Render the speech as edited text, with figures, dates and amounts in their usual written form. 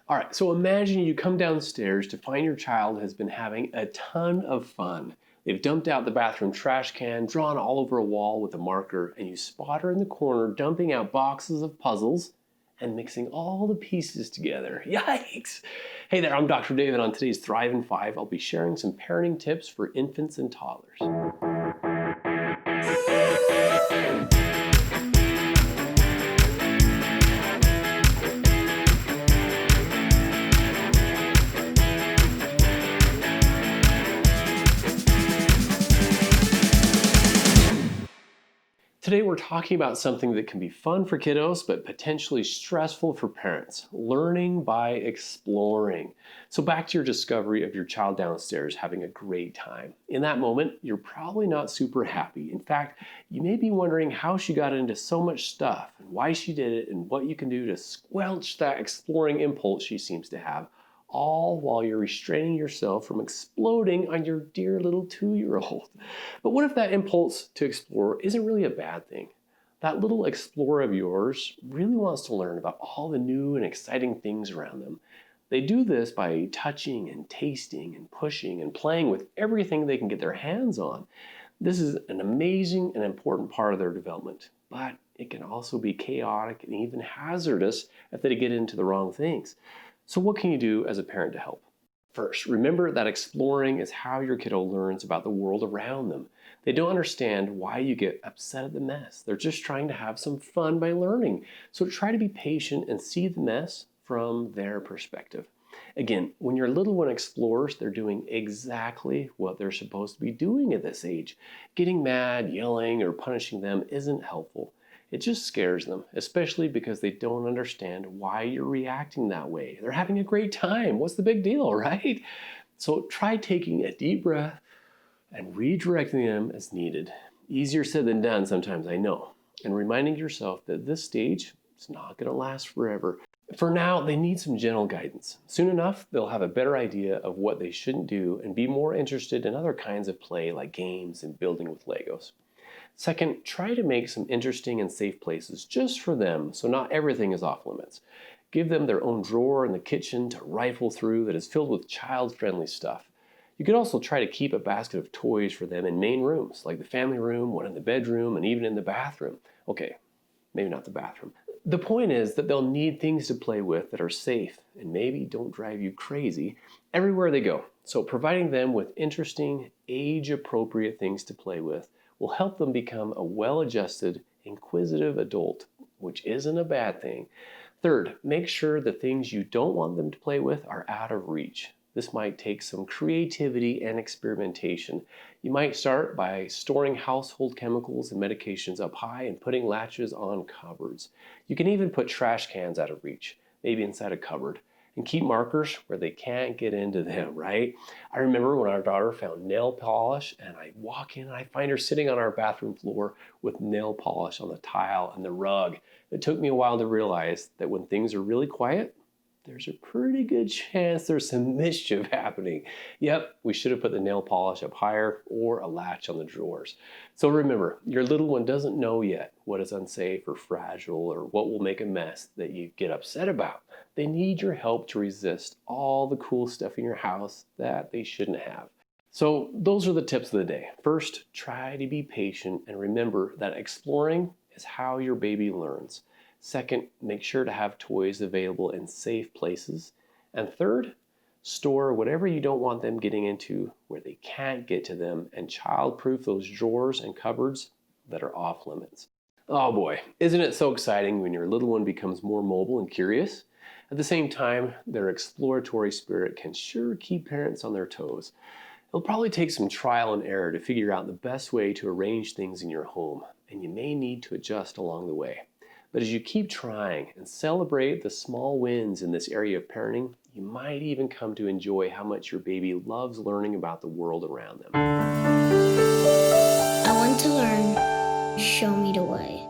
All right, so imagine you come downstairs to find your child has been having a ton of fun. They've dumped out the bathroom trash can, drawn all over a wall with a marker, and you spot her in the corner dumping out boxes of puzzles and mixing all the pieces together. Yikes! Hey there, I'm Dr. David. On today's Thrive in 5, I'll be sharing some parenting tips for infants and toddlers. Today we're talking about something that can be fun for kiddos but potentially stressful for parents: learning by exploring. So back to your discovery of your child downstairs having a great time. In that moment, you're probably not super happy. In fact, you may be wondering how she got into so much stuff and why she did it and what you can do to squelch that exploring impulse she seems to have, all while you're restraining yourself from exploding on your dear little 2-year-old. But what if that impulse to explore isn't really a bad thing? That little explorer of yours really wants to learn about all the new and exciting things around them. They do this by touching and tasting and pushing and playing with everything they can get their hands on. This is an amazing and important part of their development, but it can also be chaotic and even hazardous if they get into the wrong things. So what can you do as a parent to help? First, remember that exploring is how your kiddo learns about the world around them. They don't understand why you get upset at the mess. They're just trying to have some fun by learning. So try to be patient and see the mess from their perspective. Again, when your little one explores, they're doing exactly what they're supposed to be doing at this age. Getting mad, yelling, or punishing them isn't helpful. It just scares them, especially because they don't understand why you're reacting that way. They're having a great time. What's the big deal, right? So try taking a deep breath and redirecting them as needed. Easier said than done sometimes, I know. And reminding yourself that this stage is not going to last forever. For now, they need some gentle guidance. Soon enough, they'll have a better idea of what they shouldn't do and be more interested in other kinds of play like games and building with Legos. Second, try to make some interesting and safe places just for them, so not everything is off limits. Give them their own drawer in the kitchen to rifle through that is filled with child-friendly stuff. You could also try to keep a basket of toys for them in main rooms, like the family room, one in the bedroom, and even in the bathroom. Okay, maybe not the bathroom. The point is that they'll need things to play with that are safe and maybe don't drive you crazy everywhere they go. So providing them with interesting, age-appropriate things to play with will help them become a well-adjusted, inquisitive adult, which isn't a bad thing. Third, make sure the things you don't want them to play with are out of reach. This might take some creativity and experimentation. You might start by storing household chemicals and medications up high and putting latches on cupboards. You can even put trash cans out of reach, maybe inside a cupboard, and keep markers where they can't get into them, right? I remember when our daughter found nail polish and I walk in and I find her sitting on our bathroom floor with nail polish on the tile and the rug. It took me a while to realize that when things are really quiet, there's a pretty good chance there's some mischief happening. Yep, we should have put the nail polish up higher or a latch on the drawers. So remember, your little one doesn't know yet what is unsafe or fragile or what will make a mess that you get upset about. They need your help to resist all the cool stuff in your house that they shouldn't have. So those are the tips of the day. First, try to be patient and remember that exploring is how your baby learns. Second, make sure to have toys available in safe places. And third, store whatever you don't want them getting into where they can't get to them and child-proof those drawers and cupboards that are off limits. Oh boy, isn't it so exciting when your little one becomes more mobile and curious? At the same time, their exploratory spirit can sure keep parents on their toes. It'll probably take some trial and error to figure out the best way to arrange things in your home, and you may need to adjust along the way. But as you keep trying and celebrate the small wins in this area of parenting, you might even come to enjoy how much your baby loves learning about the world around them. I want to learn. Show me the way.